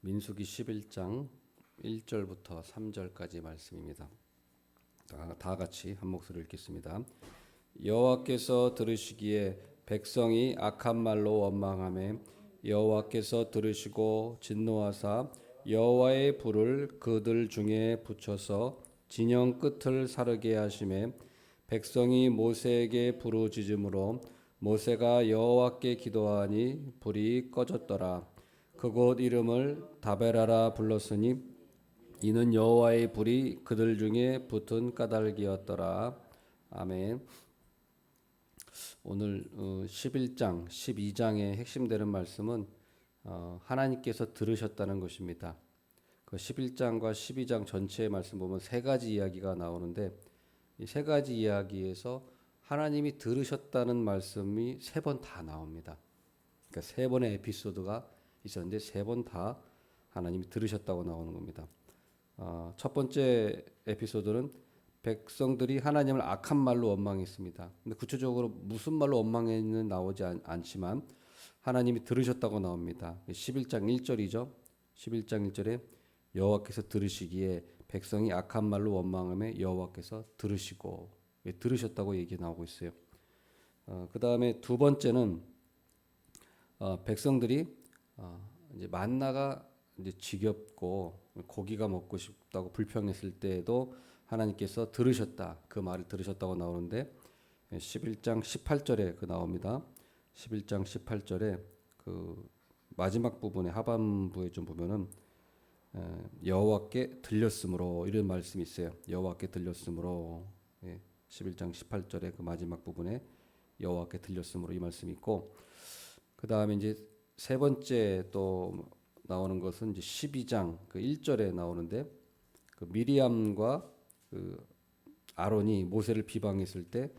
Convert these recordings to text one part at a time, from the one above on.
민수기 11장 1절부터 3절까지 말씀입니다. 다 같이 한 목소리로 읽겠습니다. 여호와께서 들으시기에 백성이 악한 말로 원망하매 여호와께서 들으시고 진노하사 여호와의 불을 그들 중에 붙여서 진영 끝을 사르게 하시매 백성이 모세에게 부르짖음으로 모세가 여호와께 기도하니 불이 꺼졌더라. 그곳 이름을 다베라라 불렀으니 이는 여호와의 불이 그들 중에 붙은 까닭이었더라. 아멘. 오늘 11장, 12장의 핵심되는 말씀은 하나님께서 들으셨다는 것입니다. 그 11장과 12장 전체의 말씀 보면 세 가지 이야기가 나오는데 이 세 가지 이야기에서 하나님이 들으셨다는 말씀이 세 번 다 나옵니다. 그러니까 세 번의 에피소드가 있었는데 세 번 다 하나님이 들으셨다고 나오는 겁니다. 첫 번째 에피소드는 백성들이 하나님을 악한 말로 원망했습니다. 근데 구체적으로 무슨 말로 원망했는 나오지 않지만 하나님이 들으셨다고 나옵니다. 11장 1절이죠. 11장 1절에 여호와께서 들으시기에 백성이 악한 말로 원망하며 여호와께서 들으시고 들으셨다고 얘기 나오고 있어요. 그 다음에 두 번째는 백성들이 이제 만나가 이제 지겹고 고기가 먹고 싶다고 불평했을 때에도 하나님께서 들으셨다. 그 말을 들으셨다고 나오는데 11장 18절에 그 나옵니다. 11장 18절에 그 마지막 부분에 하반부에 좀 보면은 여호와께 들렸으므로 이런 말씀이 있어요. 여호와께 들렸으므로 11장 18절에 그 마지막 부분에 여호와께 들렸으므로 이 말씀이 있고 그 다음에 이제 세 번째 또 나오는 것은 이제 12장 그 1절에 나오는데 그 미리암과 그 아론이 모세를 비방했을 때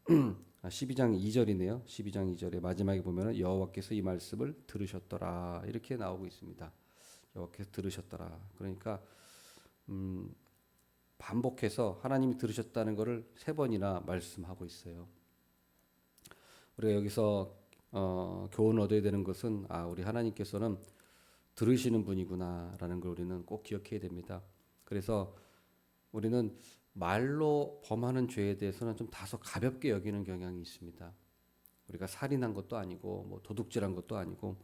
12장 2절이네요. 12장 2절에 마지막에 보면은 여호와께서 이 말씀을 들으셨더라 이렇게 나오고 있습니다. 여호와께서 들으셨더라. 그러니까 반복해서 하나님이 들으셨다는 것을 세 번이나 말씀하고 있어요. 우리가 여기서 교훈을 얻어야 되는 것은 우리 하나님께서는 들으시는 분이구나라는 걸 우리는 꼭 기억해야 됩니다. 그래서 우리는 말로 범하는 죄에 대해서는 좀 다소 가볍게 여기는 경향이 있습니다. 우리가 살인한 것도 아니고 뭐 도둑질한 것도 아니고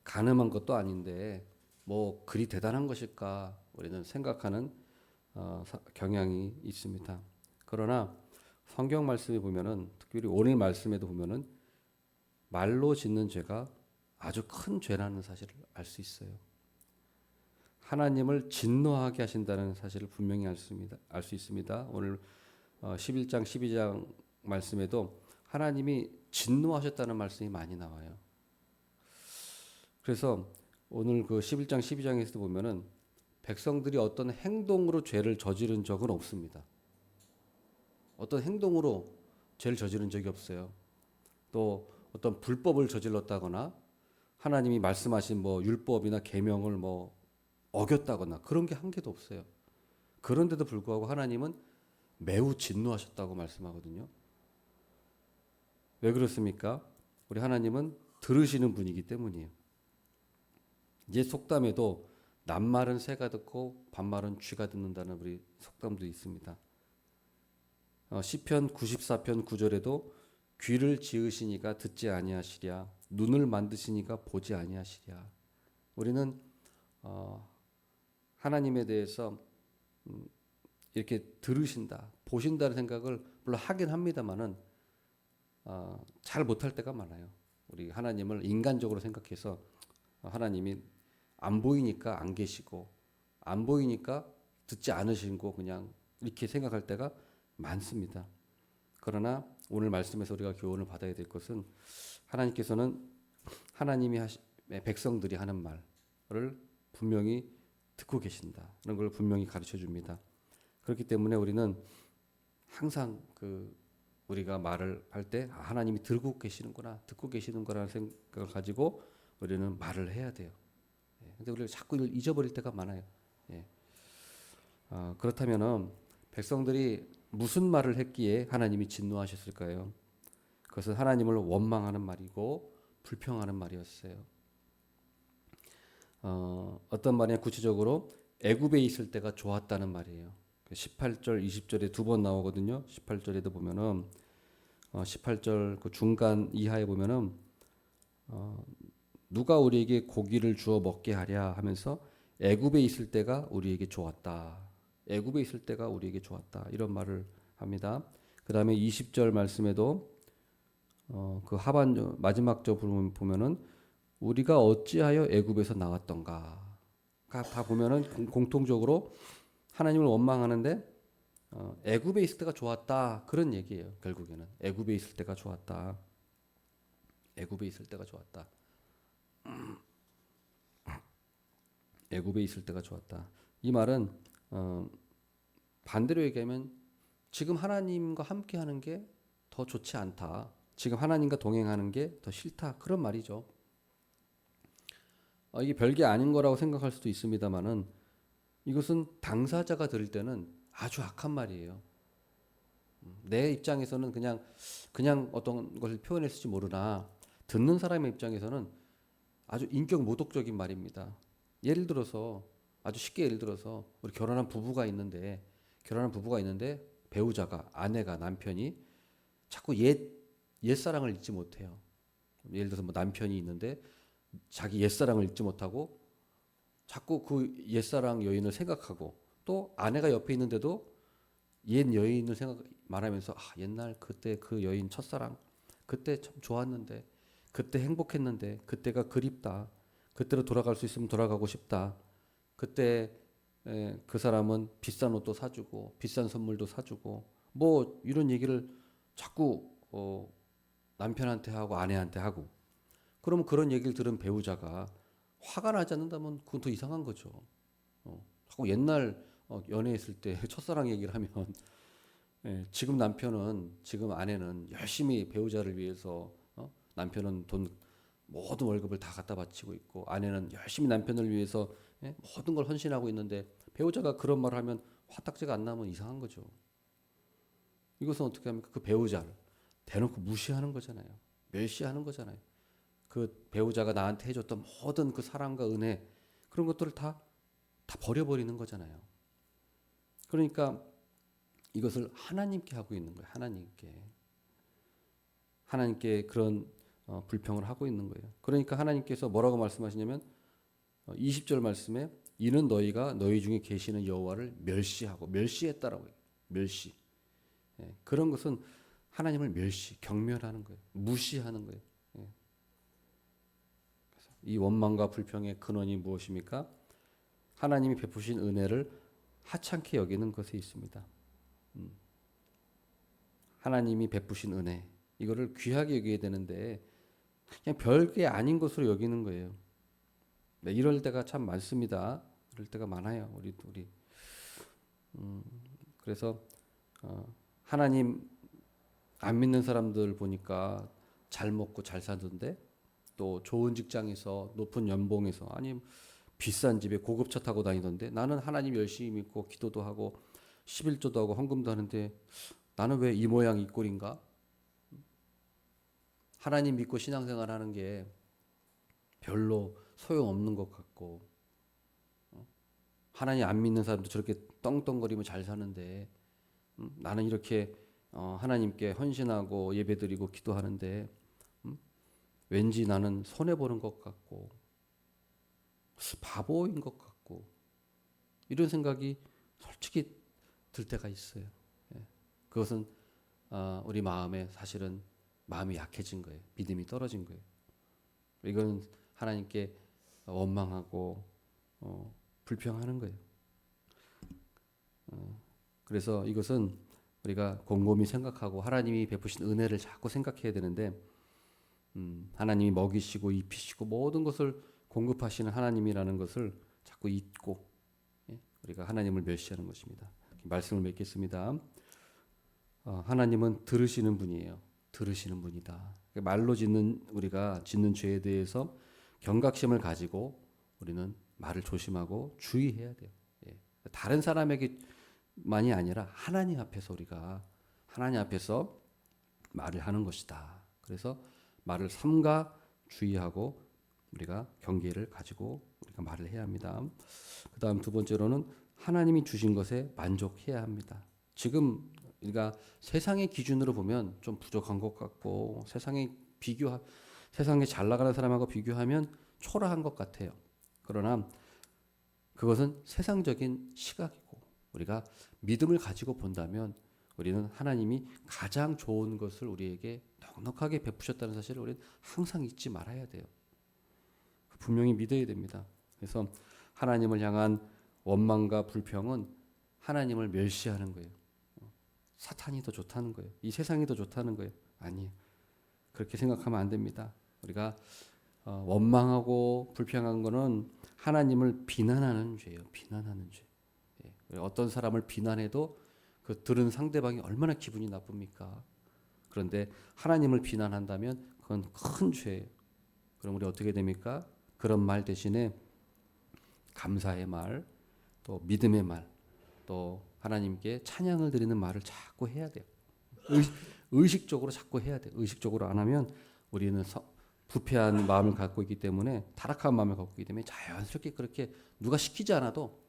간음한 것도 아닌데 뭐 그리 대단한 것일까 우리는 생각하는 경향이 있습니다. 그러나 성경 말씀에 보면은 특별히 오늘 말씀에도 보면은 말로 짓는 죄가 아주 큰 죄라는 사실을 알 수 있어요. 하나님을 진노하게 하신다는 사실을 분명히 알 수 있습니다. 오늘 11장 12장 말씀에도 하나님이 진노하셨다는 말씀이 많이 나와요. 그래서 오늘 그 11장 12장에서 보면은 백성들이 어떤 행동으로 죄를 저지른 적은 없습니다. 어떤 행동으로 죄를 저지른 적이 없어요. 또 어떤 불법을 저질렀다거나 하나님이 말씀하신 뭐 율법이나 계명을 뭐 어겼다거나 그런 게 한 개도 없어요. 그런데도 불구하고 하나님은 매우 진노하셨다고 말씀하거든요. 왜 그렇습니까? 우리 하나님은 들으시는 분이기 때문이에요. 이제 속담에도 낱말은 새가 듣고 반말은 쥐가 듣는다는 우리 속담도 있습니다. 시편 94편 9절에도 귀를 지으시니가 듣지 아니하시랴 눈을 만드시니가 보지 아니하시랴. 우리는 하나님에 대해서 이렇게 들으신다, 보신다는 생각을 물론 하긴 합니다만은 잘 못할 때가 많아요. 우리 하나님을 인간적으로 생각해서 하나님이 안 보이니까 안 계시고 안 보이니까 듣지 않으시고 그냥 이렇게 생각할 때가 많습니다. 그러나 오늘 말씀에서 우리가 교훈을 받아야 될 것은 하나님께서는 하나님이 백성들이 하는 말을 분명히 듣고 계신다는 걸 분명히 가르쳐 줍니다. 그렇기 때문에 우리는 항상 우리가 말을 할 때 하나님이 듣고 계시는구나, 듣고 계시는 거라는 생각을 가지고 우리는 말을 해야 돼요. 근데 우리가 자꾸 잊어버릴 때가 많아요. 그렇다면은 백성들이 무슨 말을 했기에 하나님이 진노하셨을까요? 그것은 하나님을 원망하는 말이고 불평하는 말이었어요. 어떤 말이냐 구체적으로 애굽에 있을 때가 좋았다는 말이에요. 18절, 20절에 두 번 나오거든요. 18절에도 보면은 18절 그 중간 이하에 보면은 누가 우리에게 고기를 주어 먹게 하랴 하면서 애굽에 있을 때가 우리에게 좋았다. 애굽에 있을 때가 우리에게 좋았다. 이런 말을 합니다. 그다음에 20절 말씀에도 그 하반 마지막 절 보면은 우리가 어찌하여 애굽에서 나왔던가. 다 보면은 공통적으로 하나님을 원망하는데 애굽에 있을 때가 좋았다. 그런 얘기예요. 결국에는 애굽에 있을 때가 좋았다. 애굽에 있을 때가 좋았다. 애굽에 있을 때가 좋았다. 이 말은 반대로 얘기하면 지금 하나님과 함께하는 게 더 좋지 않다. 지금 하나님과 동행하는 게 더 싫다. 그런 말이죠. 이게 별게 아닌 거라고 생각할 수도 있습니다만은 이것은 당사자가 들을 때는 아주 악한 말이에요. 내 입장에서는 그냥 어떤 것을 표현했을지 모르나 듣는 사람의 입장에서는 아주 인격 모독적인 말입니다. 아주 쉽게 예를 들어서 우리 결혼한 부부가 있는데 배우자가 아내가 남편이 자꾸 옛사랑을 잊지 못해요. 예를 들어서 뭐 남편이 있는데 자기 옛사랑을 잊지 못하고 자꾸 그 옛사랑 여인을 생각하고 또 아내가 옆에 있는데도 옛 여인을 말하면서 옛날 그때 그 여인 첫사랑 그때 참 좋았는데 그때 행복했는데 그때가 그립다. 그때로 돌아갈 수 있으면 돌아가고 싶다. 그때 그 사람은 비싼 옷도 사주고 비싼 선물도 사주고 뭐 이런 얘기를 자꾸 남편한테 하고 아내한테 하고 그러면 그런 얘기를 들은 배우자가 화가 나지 않는다면 그건 더 이상한 거죠. 자꾸 옛날 연애했을 때 첫사랑 얘기를 하면 지금 아내는 열심히 배우자를 위해서 남편은 모든 월급을 다 갖다 바치고 있고 아내는 열심히 남편을 위해서 모든 걸 헌신하고 있는데 배우자가 그런 말을 하면 화딱지가 안 나면 이상한 거죠. 이것은 어떻게 합니까? 그 배우자를 대놓고 무시하는 거잖아요. 멸시하는 거잖아요. 그 배우자가 나한테 해줬던 모든 그 사랑과 은혜 그런 것들을 다 버려버리는 거잖아요. 그러니까 이것을 하나님께 하고 있는 거예요. 하나님께 그런 불평을 하고 있는 거예요. 그러니까 하나님께서 뭐라고 말씀하시냐면 20절 말씀에 이는 너희가 너희 중에 계시는 여호와를 멸시했다라고 해요. 멸시. 그런 것은 하나님을 경멸하는 거예요. 무시하는 거예요. 이 원망과 불평의 근원이 무엇입니까? 하나님이 베푸신 은혜를 하찮게 여기는 것에 있습니다. 하나님이 베푸신 은혜 이거를 귀하게 여겨야 되는데 그냥 별게 아닌 것으로 여기는 거예요. 네, 이럴 때가 참 많습니다. 이럴 때가 많아요. 우리. 그래서 하나님 안 믿는 사람들 보니까 잘 먹고 잘 사는데 또 좋은 직장에서 높은 연봉에서 아니 비싼 집에 고급차 타고 다니던데 나는 하나님 열심히 믿고 기도도 하고 11조도 하고 헌금도 하는데 나는 왜 이 모양 이 꼴인가? 하나님 믿고 신앙생활 하는 게 별로 소용없는 것 같고 하나님 안 믿는 사람도 저렇게 떵떵거리면 잘 사는데 나는 이렇게 하나님께 헌신하고 예배드리고 기도하는데 왠지 나는 손해보는 것 같고 바보인 것 같고 이런 생각이 솔직히 들 때가 있어요. 그것은 우리 마음에 사실은 마음이 약해진 거예요. 믿음이 떨어진 거예요. 이건 하나님께 원망하고 불평하는 거예요. 그래서 이것은 우리가 곰곰이 생각하고 하나님이 베푸신 은혜를 자꾸 생각해야 되는데 하나님이 먹이시고 입히시고 모든 것을 공급하시는 하나님이라는 것을 자꾸 잊고 우리가 하나님을 멸시하는 것입니다. 말씀을 맺겠습니다. 하나님은 들으시는 분이에요. 들으시는 분이다. 우리가 짓는 죄에 대해서 경각심을 가지고 우리는 말을 조심하고 주의해야 돼요. 다른 사람에게만이 아니라 하나님 앞에서 말을 하는 것이다. 그래서 말을 삼가 주의하고 우리가 경계를 가지고 우리가 우리가 말을 해야 합니다. 그다음 두 번째로는 하나님이 주신 것에 만족해야 합니다. 지금 우리가 세상의 기준으로 보면 좀 부족한 것 같고 세상에 잘 나가는 사람하고 비교하면 초라한 것 같아요. 그러나 그것은 세상적인 시각이고 우리가 믿음을 가지고 본다면 우리는 하나님이 가장 좋은 것을 우리에게 넉넉하게 베푸셨다는 사실을 우리는 항상 잊지 말아야 돼요. 분명히 믿어야 됩니다. 그래서 하나님을 향한 원망과 불평은 하나님을 멸시하는 거예요. 사탄이 더 좋다는 거예요. 이 세상이 더 좋다는 거예요. 아니에요. 그렇게 생각하면 안 됩니다. 우리가 원망하고 불평한 거는 하나님을 비난하는 죄예요. 비난하는 죄. 예. 어떤 사람을 비난해도 그 들은 상대방이 얼마나 기분이 나쁩니까? 그런데 하나님을 비난한다면 그건 큰 죄예요. 그럼 우리 어떻게 됩니까? 그런 말 대신에 감사의 말, 또 믿음의 말, 또 하나님께 찬양을 드리는 말을 자꾸 해야 돼요. 의식적으로 자꾸 해야 돼요. 의식적으로 안 하면 우리는 부패한 마음을 갖고 있기 때문에 타락한 마음을 갖고 있기 때문에 자연스럽게 그렇게 누가 시키지 않아도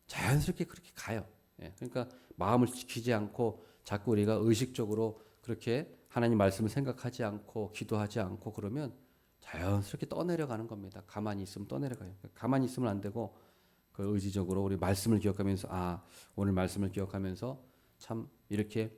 자연스럽게 그렇게 가요. 예, 그러니까 마음을 지키지 않고 자꾸 우리가 의식적으로 그렇게 하나님 말씀을 생각하지 않고 기도하지 않고 그러면 자연스럽게 떠내려가는 겁니다. 가만히 있으면 떠내려가요. 가만히 있으면 안 되고 그 의지적으로 우리 말씀을 기억하면서 오늘 말씀을 기억하면서 참 이렇게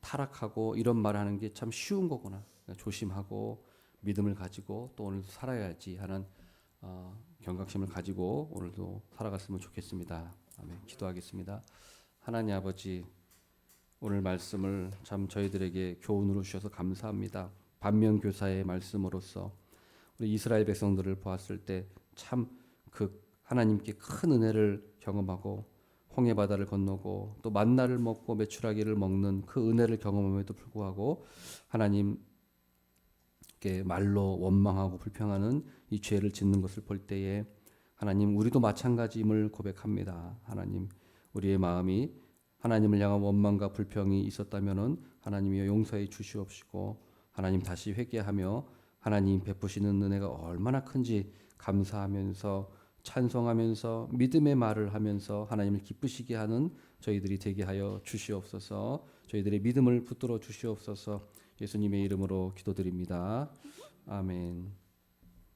타락하고 이런 말하는 게 참 쉬운 거구나. 조심하고 믿음을 가지고 또 오늘도 살아야지 하는 경각심을 가지고 오늘도 살아갔으면 좋겠습니다. 아멘. 기도하겠습니다. 하나님 아버지, 오늘 말씀을 참 저희들에게 교훈으로 주셔서 감사합니다. 반면교사의 말씀으로서 우리 이스라엘 백성들을 보았을 때 참 그 하나님께 큰 은혜를 경험하고 홍해 바다를 건너고 또 만나를 먹고 메추라기를 먹는 그 은혜를 경험함에도 불구하고 하나님께 말로 원망하고 불평하는 이 죄를 짓는 것을 볼 때에 하나님, 우리도 마찬가지임을 고백합니다. 하나님, 우리의 마음이 하나님을 향한 원망과 불평이 있었다면은 하나님이여 용서해 주시옵시고 하나님 다시 회개하며 하나님 베푸시는 은혜가 얼마나 큰지 감사하면서 찬송하면서 믿음의 말을 하면서 하나님을 기쁘시게 하는 저희들이 되게 하여 주시옵소서. 저희들의 믿음을 붙들어 주시옵소서. 예수님의 이름으로 기도드립니다. 아멘.